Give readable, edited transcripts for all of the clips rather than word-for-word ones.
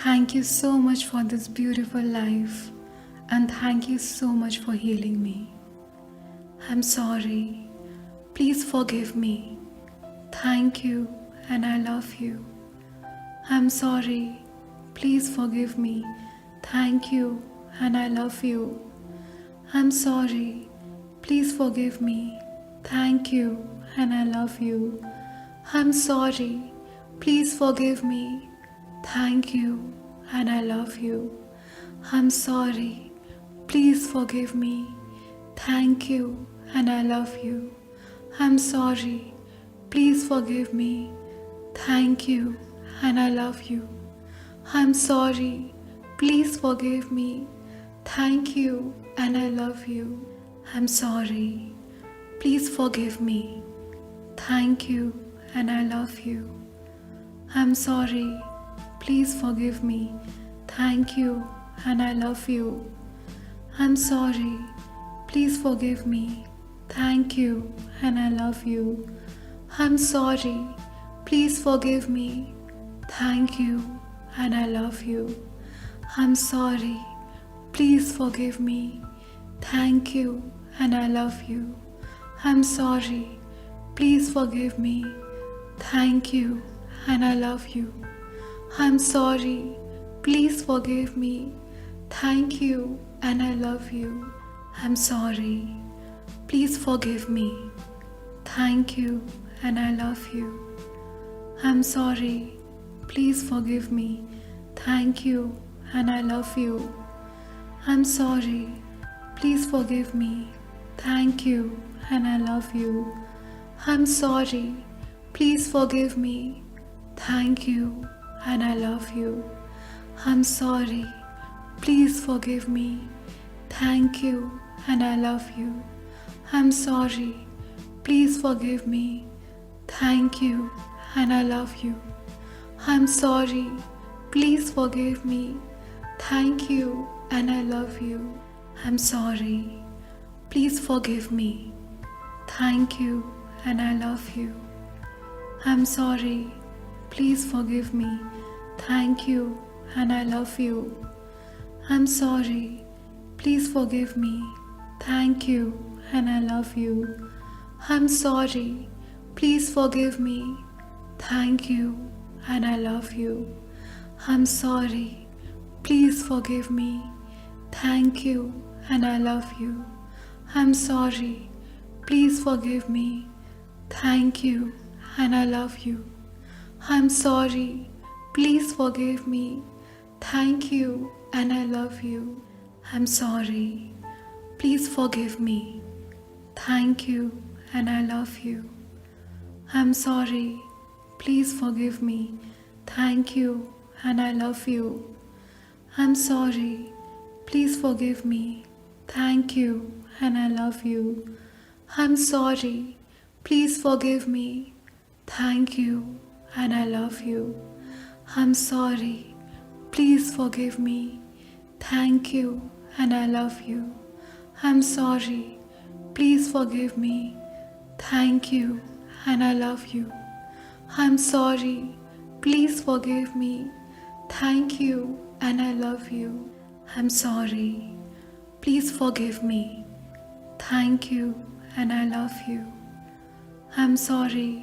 Thank you so much for this beautiful life, and thank you so much for healing me. I'm sorry. Please forgive me. Thank you, and I love you. I'm sorry. Please forgive me. Thank you, and I love you. I'm sorry. Please forgive me. Thank you, and I love you. I'm sorry. Please forgive me. Thank you, and I love you. I'm sorry. Please forgive me. Thank you, and I love you. I'm sorry. Please forgive me. Thank you, and I love you. I'm sorry. Please forgive me. Thank you, and I love you. I'm sorry. Please forgive me. Thank you, and I love you. I'm sorry. Please forgive me. Thank you, and I love you. I'm sorry. Please forgive me. Thank you, and I love you. I'm sorry. Please forgive me. Thank you, and I love you. I'm sorry. Please forgive me. Thank you, and I love you. I'm sorry. Please forgive me. Thank you, and I love you. I'm sorry. Please forgive me. Thank you, and I love you. I'm sorry. Please forgive me. Thank you, and I love you. I'm sorry. Please forgive me. Thank you, and I love you. I'm sorry. Please forgive me. Thank you, and I love you. I'm sorry. Please forgive me. Thank you, and I love you. I'm sorry. Please forgive me. Thank you, and I love you. I'm sorry. Please forgive me. Thank you, and I love you. I'm sorry. Please forgive me. Thank you, and I love you. I'm sorry. Please forgive me. Thank you, and I love you. I'm sorry. Please forgive me. Thank you, and I love you. I'm sorry. Please forgive me. Thank you, and I love you. I'm sorry. Please forgive me. Thank you, and I love you. I'm sorry. Please forgive me. Thank you, and I love you. I'm sorry. Please forgive me. Thank you, and I love you. I'm sorry. Please forgive me. Thank you, and I love you. I'm sorry. Please forgive me. Thank you, and I love you. I'm sorry. Please forgive me. Thank you, and I love you. I'm sorry. Please forgive me. Thank you, and I love you. I'm sorry. Please forgive me. Thank you, and I love you. I'm sorry. Please forgive me. Thank you, and I love you. I'm sorry. Please forgive me. Thank you, and I love you. I'm sorry. Please forgive me. Thank you, and I love you. I'm sorry.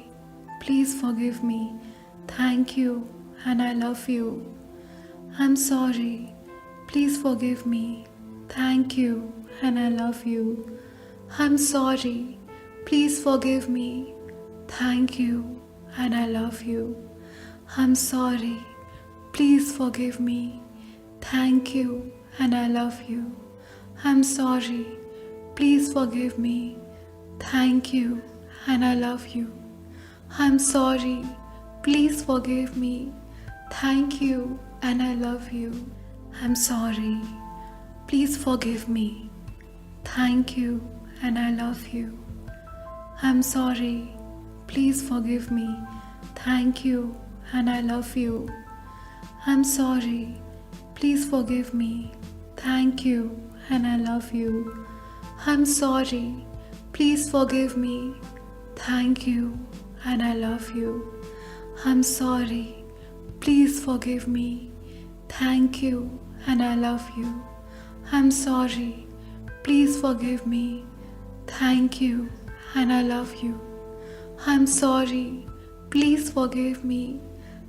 Please forgive me. Thank you, and I love you. I'm sorry. Please forgive me. Thank you, and I love you. I'm sorry. Please forgive me. Thank you, and I love you. I'm sorry. Please forgive me. Thank you, and I love you. I'm sorry. Please forgive me. Thank you, and I love you. I'm sorry. Please forgive me. Thank you, and I love you. I'm sorry. Please forgive me. Thank you, and I love you. I'm sorry. Please forgive me. Thank you, and I love you. I'm sorry. Please forgive me. Thank you, and I love you. I'm sorry. Please forgive me. Thank you, and I love you. I'm sorry. Please forgive me. Thank you, and I love you. I'm sorry. Please forgive me. Thank you and I love you. I'm sorry. Please forgive me. Thank you and I love you. I'm sorry. Please forgive me.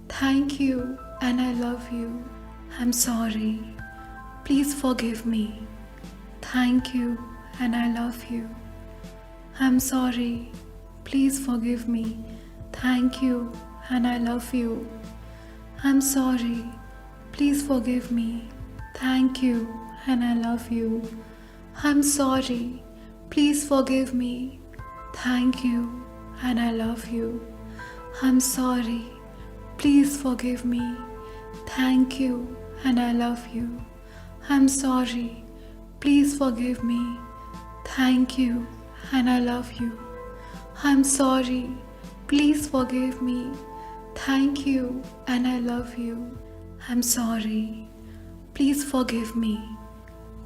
Thank you and I love you. I'm sorry. Please forgive me. Thank you and I love you. I'm sorry. Please forgive me. Thank you and I love you. I'm sorry. Please forgive me. Thank you and I love you. I'm sorry. Please forgive me. Thank you and I love you. I'm sorry. Please forgive me. Thank you and I love you. I'm sorry. Please forgive me. Thank you and I love you. I'm sorry. Please forgive me. Thank you and I love you. I'm sorry. Please forgive me.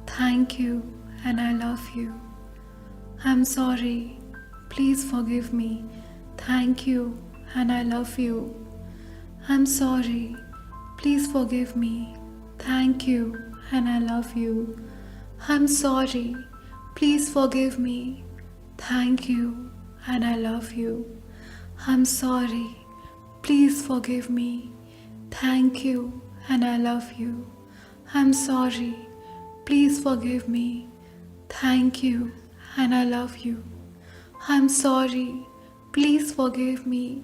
Thank you and I love you. I'm sorry. Please forgive me. Thank you and I love you. I'm sorry. Please forgive me. Thank you and I love you. I'm sorry. Please forgive me. Thank you and I love you. I'm sorry. Please forgive me. Thank you and I love you. I'm sorry. Please forgive me. Thank you and I love you. I'm sorry. Please forgive me.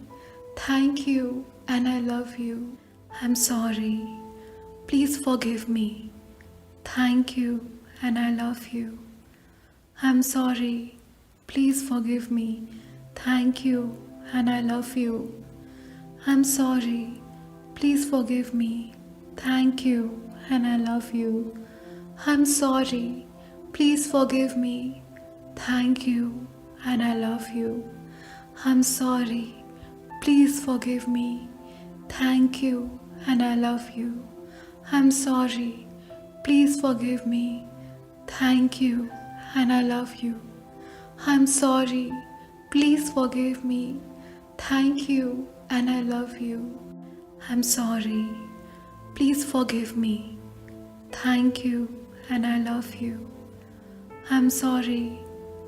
Thank you and I love you. I'm sorry. Please forgive me. Thank you and I love you. I'm sorry. Please forgive me. Thank you and I love you. I'm sorry. Please forgive me. Thank you and I love you. I'm sorry. Please forgive me. Thank you and I love you. I'm sorry. Please forgive me. Thank you and I love you. I'm sorry. Please forgive me. Thank you and I love you. I'm sorry. Please forgive me. Thank you and I love you. I'm sorry. Please forgive me. Thank you and I love you. I'm sorry.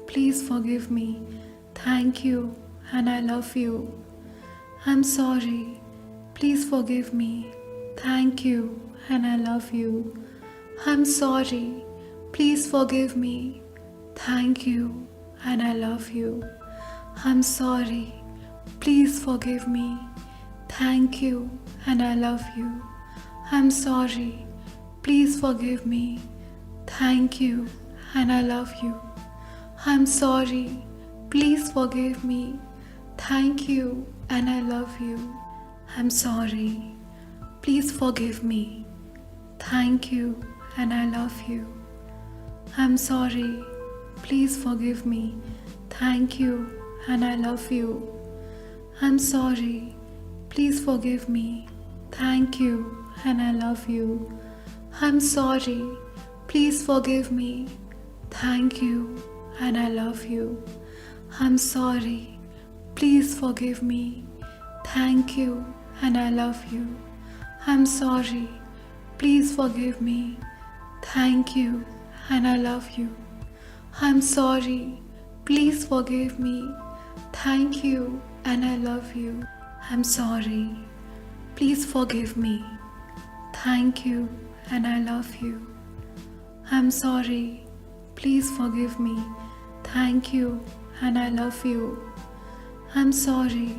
Please forgive me. Thank you and I love you. I'm sorry. Please forgive me. Thank you and I love you. I'm sorry. Please forgive me. Thank you and I love you. I'm sorry. Please forgive me. Thank you and I love you. I'm sorry. Please forgive me. Thank you and I love you. I'm sorry. Please forgive me. Thank you and I love you. I'm sorry. Please forgive me. Thank you and I love you. I'm sorry. Please forgive me. Thank you and I love you. I'm sorry. Please forgive me. Thank you and I love you. I'm sorry. Please forgive me. Thank you and I love you. I'm sorry. Please forgive me. Thank you and I love you. I'm sorry. Please forgive me. Thank you and I love you. I'm sorry. Please forgive me. Thank you and I love you. I'm sorry. Please forgive me. Thank you and I love you. I'm sorry. Please forgive me. Thank you and I love you. I'm sorry.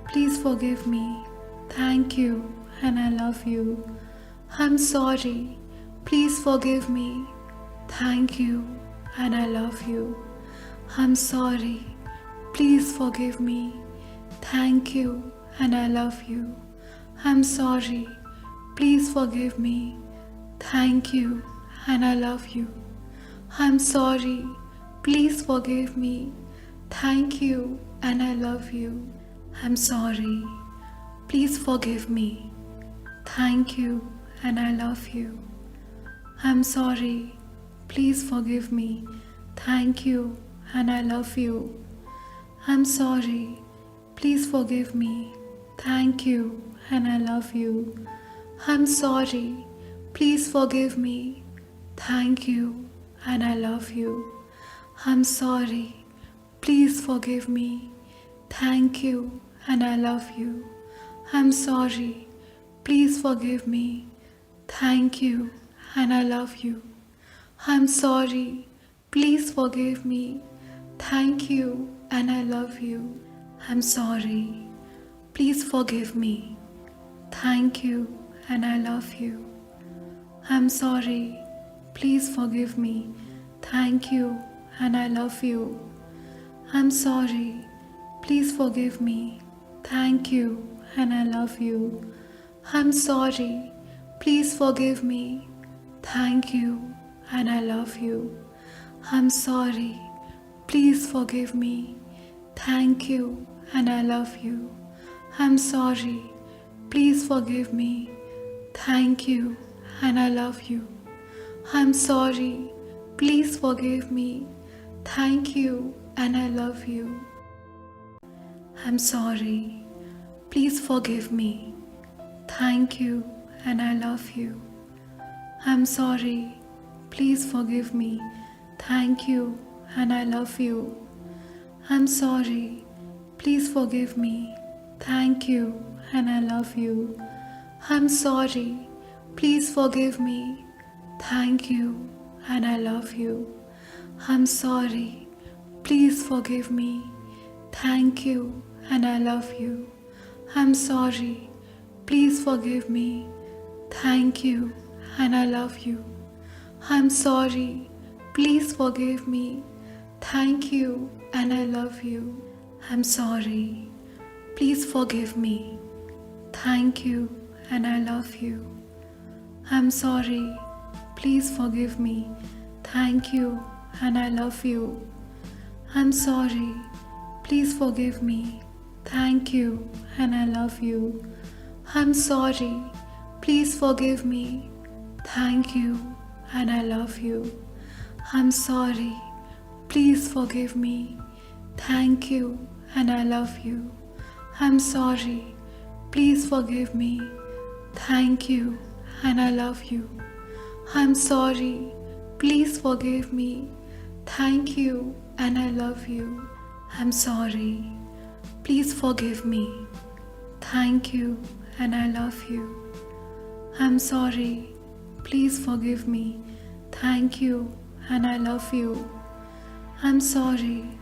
Please forgive me. Thank you and I love you. I'm sorry. Please forgive me. Thank you and I love you. I'm sorry. Please forgive me. Thank you and I love you. I'm sorry. Please forgive me. Thank you and I love you. I'm sorry. Please forgive me. Thank you and I love you. I'm sorry. Please forgive me. Thank you and I love you. I'm sorry. Please forgive me. Thank you and I love you. I'm sorry. Please forgive me. Thank you and I love you. I'm sorry. Please forgive me. Thank you, and I love you. I'm sorry. Please forgive me. Thank you, and I love you. I'm sorry. Please forgive me. Thank you, and I love you. I'm sorry. Please forgive me. Thank you, and I love you. I'm sorry. Please forgive me. Thank you, and I love you. I'm sorry. Please forgive me. Thank you, and I love you. I'm sorry. Please forgive me. Thank you, and I love you. I'm sorry. Please forgive me. Thank you, and I love you. I'm sorry. Please forgive me. Thank you, and I love you. I'm sorry. Please forgive me. Thank you, and I love you. I'm sorry. Please forgive me. Thank you, and I love you. I'm sorry. Please forgive me. Thank you, and I love you. I'm sorry. Please forgive me. Thank you, and I love you. I'm sorry. Please forgive me. Thank you, and I love you. I'm sorry. Please forgive me. Thank you, and I love you. I'm sorry. Please forgive me. Thank you, and I love you. I'm sorry. Please forgive me. Thank you, and I love you. I'm sorry. Please forgive me. Thank you, and I love you. I'm sorry. Please forgive me. Thank you, and I love you. I'm sorry. Please forgive me. Thank you, and I love you. I'm sorry. Please forgive me. Thank you, and I love you. I'm sorry. Please forgive me. Thank you, and I love you. I'm sorry. Please forgive me. Thank you, and I love you. I'm sorry. Please forgive me. Thank you, and I love you. I'm sorry. Please forgive me. Thank you, and I love you. I'm sorry. Please forgive me. Thank you, and I love you. I'm sorry. Please forgive me. Thank you, and I love you. I'm sorry.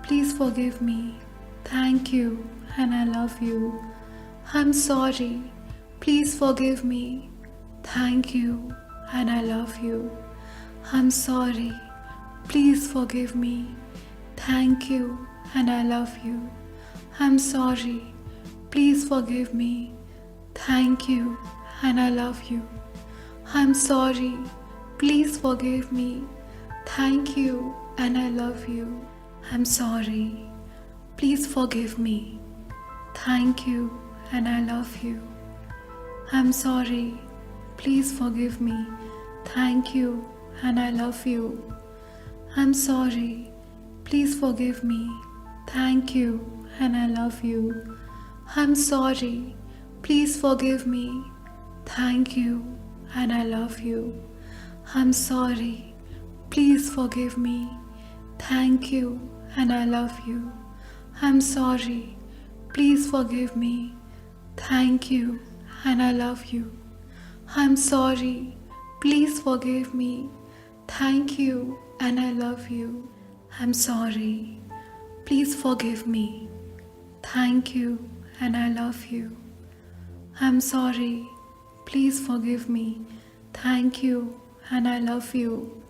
Please forgive me. Thank you, and I love you. I'm sorry. Please forgive me. Thank you, and I love you. I'm sorry. Please forgive me. Thank you, and I love you. I'm sorry. Please forgive me. Thank you, and I love you. I'm sorry. Please forgive me. Thank you, and I love you. I'm sorry. Please forgive me. Thank you, and I love you. I'm sorry. Please forgive me. Thank you, and I love you. I'm sorry. Please forgive me. Thank you, and I love you. I'm sorry. Please forgive me. Thank you, and I love you. I'm sorry. Please forgive me. Thank you, and I love you. I'm sorry. Please forgive me. Thank you, and I love you. I'm sorry. Please forgive me. Thank you, and I love you. I'm sorry. Please forgive me. Thank you, and I love you. I'm sorry. Please forgive me. Thank you, and I love you.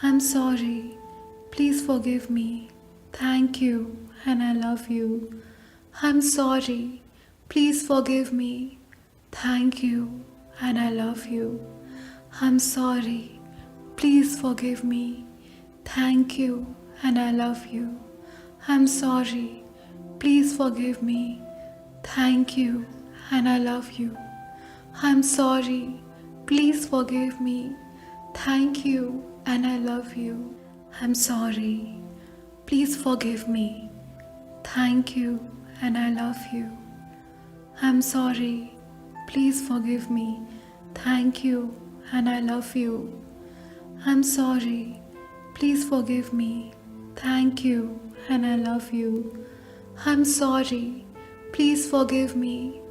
I'm sorry. Please forgive me. Thank you, and I love you. I'm sorry. Please forgive me. Thank you, and I love you. I'm sorry. Please forgive me. Thank you, and I love you. I'm sorry. Please forgive me. Thank you, and I love you. I'm sorry. Please forgive me. Thank you, and I love you. I'm sorry. Please forgive me. Thank you, and I love you. I'm sorry. Please forgive me. Thank you, and I love you. I'm sorry. Please forgive me. Thank you, and I love you. I'm sorry. Please forgive me.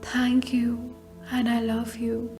Thank you, and I love you.